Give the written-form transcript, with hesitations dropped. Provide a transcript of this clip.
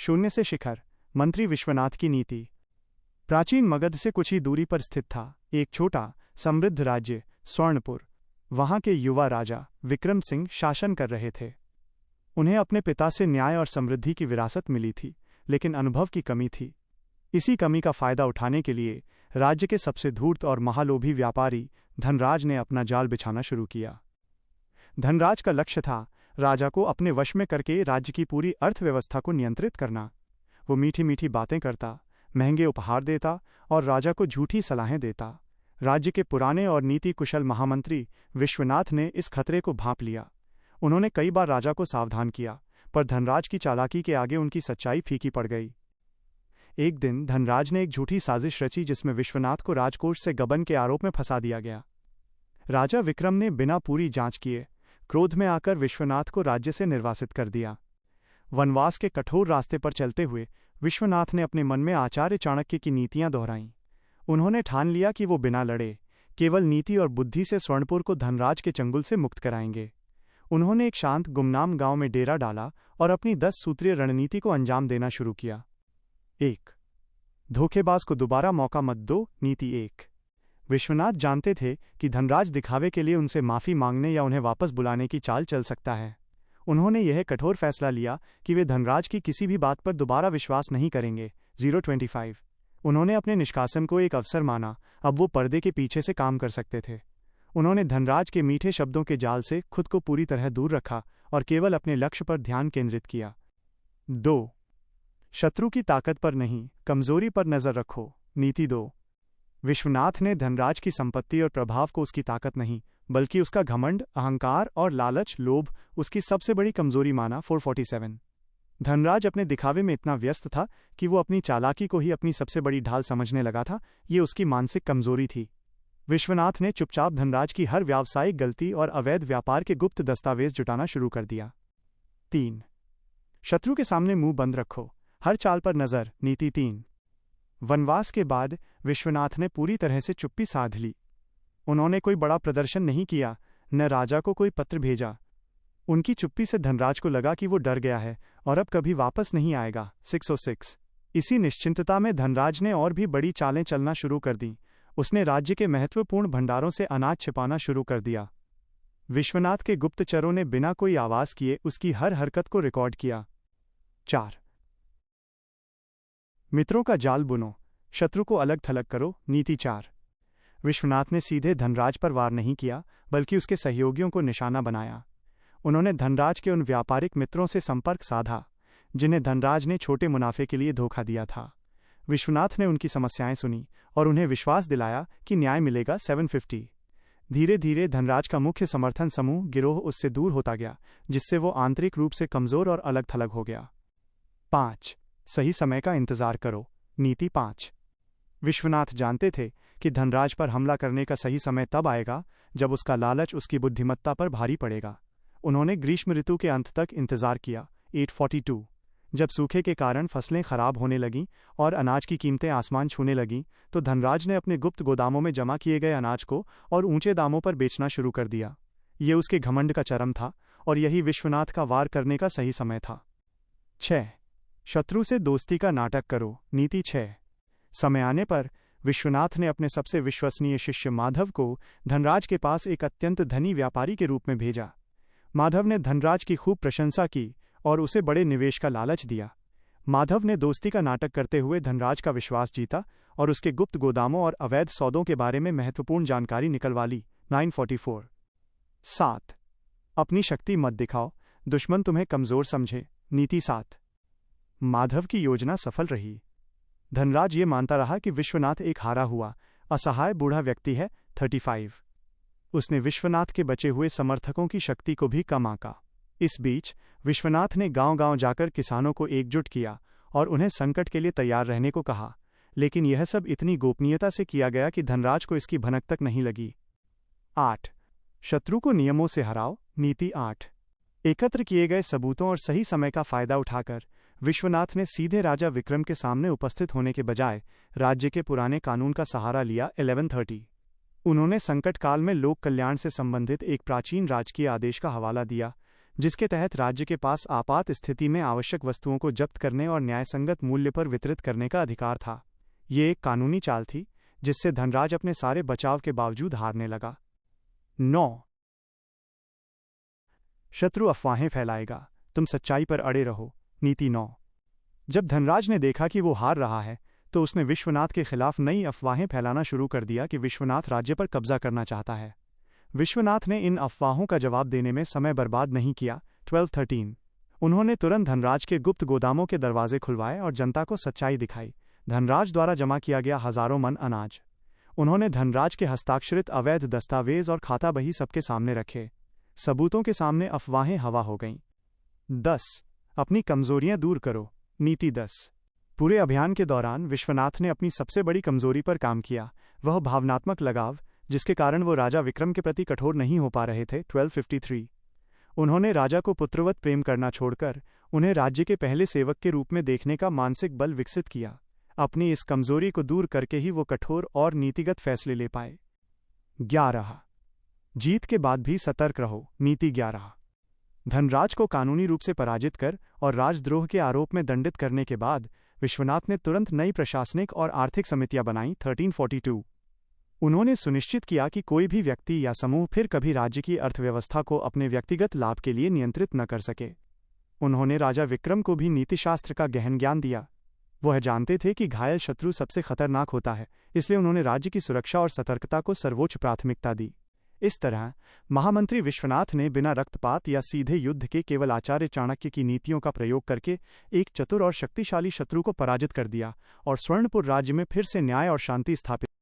शून्य से शिखर। मंत्री विश्वनाथ की नीति। प्राचीन मगध से कुछ ही दूरी पर स्थित था एक छोटा समृद्ध राज्य स्वर्णपुर। वहां के युवा राजा विक्रम सिंह शासन कर रहे थे। उन्हें अपने पिता से न्याय और समृद्धि की विरासत मिली थी, लेकिन अनुभव की कमी थी। इसी कमी का फायदा उठाने के लिए राज्य के सबसे धूर्त और महालोभी व्यापारी धनराज ने अपना जाल बिछाना शुरू किया। धनराज का लक्ष्य था राजा को अपने वश में करके राज्य की पूरी अर्थव्यवस्था को नियंत्रित करना। वो मीठी मीठी बातें करता, महंगे उपहार देता और राजा को झूठी सलाहें देता। राज्य के पुराने और नीति कुशल महामंत्री विश्वनाथ ने इस खतरे को भांप लिया। उन्होंने कई बार राजा को सावधान किया, पर धनराज की चालाकी के आगे उनकी सच्चाई फीकी पड़ गई। एक दिन धनराज ने एक झूठी साजिश रची जिसमें विश्वनाथ को राजकोष से गबन के आरोप में फंसा दिया गया। राजा विक्रम ने बिना पूरी जांच किए क्रोध में आकर विश्वनाथ को राज्य से निर्वासित कर दिया। वनवास के कठोर रास्ते पर चलते हुए विश्वनाथ ने अपने मन में आचार्य चाणक्य की नीतियां दोहराईं। उन्होंने ठान लिया कि वो बिना लड़े केवल नीति और बुद्धि से स्वर्णपुर को धनराज के चंगुल से मुक्त कराएंगे। उन्होंने एक शांत गुमनाम गांव में डेरा डाला और अपनी 10 सूत्रीय रणनीति को अंजाम देना शुरू किया। 1. धोखेबाज को दोबारा मौका मत दो। नीति 1। विश्वनाथ जानते थे कि धनराज दिखावे के लिए उनसे माफी मांगने या उन्हें वापस बुलाने की चाल चल सकता है। उन्होंने यह कठोर फैसला लिया कि वे धनराज की किसी भी बात पर दोबारा विश्वास नहीं करेंगे। 025। उन्होंने अपने निष्कासन को एक अवसर माना। अब वो पर्दे के पीछे से काम कर सकते थे। उन्होंने धनराज के मीठे शब्दों के जाल से खुद को पूरी तरह दूर रखा और केवल अपने लक्ष्य पर ध्यान केंद्रित किया। 2. शत्रु की ताकत पर नहीं, कमजोरी पर नजर रखो। नीति 2। विश्वनाथ ने धनराज की संपत्ति और प्रभाव को उसकी ताकत नहीं, बल्कि उसका घमंड, अहंकार और लालच, लोभ उसकी सबसे बड़ी कमजोरी माना। 447। धनराज अपने दिखावे में इतना व्यस्त था कि वो अपनी चालाकी को ही अपनी सबसे बड़ी ढाल समझने लगा था। ये उसकी मानसिक कमजोरी थी। विश्वनाथ ने चुपचाप धनराज की हर व्यावसायिक गलती और अवैध व्यापार के गुप्त दस्तावेज जुटाना शुरू कर दिया। 3. शत्रु के सामने मुंह बंद रखो, हर चाल पर नजर। नीति 3। वनवास के बाद विश्वनाथ ने पूरी तरह से चुप्पी साध ली। उन्होंने कोई बड़ा प्रदर्शन नहीं किया, न राजा को कोई पत्र भेजा। उनकी चुप्पी से धनराज को लगा कि वो डर गया है और अब कभी वापस नहीं आएगा। 606। इसी निश्चिंतता में धनराज ने और भी बड़ी चालें चलना शुरू कर दी। उसने राज्य के महत्वपूर्ण भंडारों से अनाज छिपाना शुरू कर दिया। विश्वनाथ के गुप्तचरों ने बिना कोई आवाज किए उसकी हर हरकत को रिकॉर्ड किया। 4. मित्रों का जाल बुनो, शत्रु को अलग थलग करो। नीति 4। विश्वनाथ ने सीधे धनराज पर वार नहीं किया, बल्कि उसके सहयोगियों को निशाना बनाया। उन्होंने धनराज के उन व्यापारिक मित्रों से संपर्क साधा जिन्हें धनराज ने छोटे मुनाफे के लिए धोखा दिया था। विश्वनाथ ने उनकी समस्याएं सुनी और उन्हें विश्वास दिलाया कि न्याय मिलेगा। 750। धीरे धीरे धनराज का मुख्य समर्थन समूह गिरोह उससे दूर होता गया, जिससे वो आंतरिक रूप से कमजोर और अलग थलग हो गया। 5. सही समय का इंतजार करो। नीति 5। विश्वनाथ जानते थे कि धनराज पर हमला करने का सही समय तब आएगा जब उसका लालच उसकी बुद्धिमत्ता पर भारी पड़ेगा। उन्होंने ग्रीष्म ऋतु के अंत तक इंतजार किया। 842। जब सूखे के कारण फसलें खराब होने लगीं और अनाज की कीमतें आसमान छूने लगीं, तो धनराज ने अपने गुप्त गोदामों में जमा किए गए अनाज को और ऊंचे दामों पर बेचना शुरू कर दिया। ये उसके घमंड का चरम था और यही विश्वनाथ का वार करने का सही समय था। 6. शत्रु से दोस्ती का नाटक करो। नीति 6। समय आने पर विश्वनाथ ने अपने सबसे विश्वसनीय शिष्य माधव को धनराज के पास एक अत्यंत धनी व्यापारी के रूप में भेजा। माधव ने धनराज की खूब प्रशंसा की और उसे बड़े निवेश का लालच दिया। माधव ने दोस्ती का नाटक करते हुए धनराज का विश्वास जीता और उसके गुप्त गोदामों और अवैध सौदों के बारे में महत्वपूर्ण जानकारी निकलवा ली। 944। 7. अपनी शक्ति मत दिखाओ, दुश्मन तुम्हें कमजोर समझे। नीति 7। माधव की योजना सफल रही। धनराज ये मानता रहा कि विश्वनाथ एक हारा हुआ, असहाय बूढ़ा व्यक्ति है। 35। उसने विश्वनाथ के बचे हुए समर्थकों की शक्ति को भी कम आंका। इस बीच विश्वनाथ ने गांव-गांव जाकर किसानों को एकजुट किया और उन्हें संकट के लिए तैयार रहने को कहा, लेकिन यह सब इतनी गोपनीयता से किया गया कि धनराज को इसकी भनक तक नहीं लगी। 8. शत्रु को नियमों से हराओ। नीति 8। एकत्र किए गए सबूतों और सही समय का फायदा उठाकर विश्वनाथ ने सीधे राजा विक्रम के सामने उपस्थित होने के बजाय राज्य के पुराने कानून का सहारा लिया। 1130। उन्होंने संकट काल में लोक कल्याण से संबंधित एक प्राचीन राजकीय आदेश का हवाला दिया, जिसके तहत राज्य के पास आपात स्थिति में आवश्यक वस्तुओं को जब्त करने और न्यायसंगत मूल्य पर वितरित करने का अधिकार था। ये एक कानूनी चाल थी जिससे धनराज अपने सारे बचाव के बावजूद हारने लगा। 9. शत्रु अफवाहें फैलाएगा, तुम सच्चाई पर अड़े रहो। नीति 9. जब धनराज ने देखा कि वो हार रहा है तो उसने विश्वनाथ के खिलाफ नई अफवाहें फैलाना शुरू कर दिया कि विश्वनाथ राज्य पर कब्जा करना चाहता है। विश्वनाथ ने इन अफवाहों का जवाब देने में समय बर्बाद नहीं किया। 12-13. उन्होंने तुरंत धनराज के गुप्त गोदामों के दरवाजे खुलवाए और जनता को सच्चाई दिखाई। धनराज द्वारा जमा किया गया हजारों मन अनाज। उन्होंने धनराज के हस्ताक्षरित अवैध दस्तावेज और खाता बही सबके सामने रखे। सबूतों के सामने अफवाहें हवा हो गईं। 10. अपनी कमजोरियां दूर करो। नीति 10. पूरे अभियान के दौरान विश्वनाथ ने अपनी सबसे बड़ी कमजोरी पर काम किया, वह भावनात्मक लगाव, जिसके कारण वो राजा विक्रम के प्रति कठोर नहीं हो पा रहे थे। 12-53. उन्होंने राजा को पुत्रवत प्रेम करना छोड़कर उन्हें राज्य के पहले सेवक के रूप में देखने का मानसिक बल विकसित किया। अपनी इस कमजोरी को दूर करके ही वो कठोर और नीतिगत फैसले ले पाए। 11. जीत के बाद भी सतर्क रहो। नीति 11. धनराज को कानूनी रूप से पराजित कर और राजद्रोह के आरोप में दंडित करने के बाद विश्वनाथ ने तुरंत नई प्रशासनिक और आर्थिक समितियां बनाईं। 1342. उन्होंने सुनिश्चित किया कि कोई भी व्यक्ति या समूह फिर कभी राज्य की अर्थव्यवस्था को अपने व्यक्तिगत लाभ के लिए नियंत्रित न कर सके। उन्होंने राजा विक्रम को भी नीतिशास्त्र का गहन ज्ञान दिया। वह जानते थे कि घायल शत्रु सबसे खतरनाक होता है, इसलिए उन्होंने राज्य की सुरक्षा और सतर्कता को सर्वोच्च प्राथमिकता दी। इस तरह महामंत्री विश्वनाथ ने बिना रक्तपात या सीधे युद्ध के केवल आचार्य चाणक्य की नीतियों का प्रयोग करके एक चतुर और शक्तिशाली शत्रु को पराजित कर दिया और स्वर्णपुर राज्य में फिर से न्याय और शांति स्थापित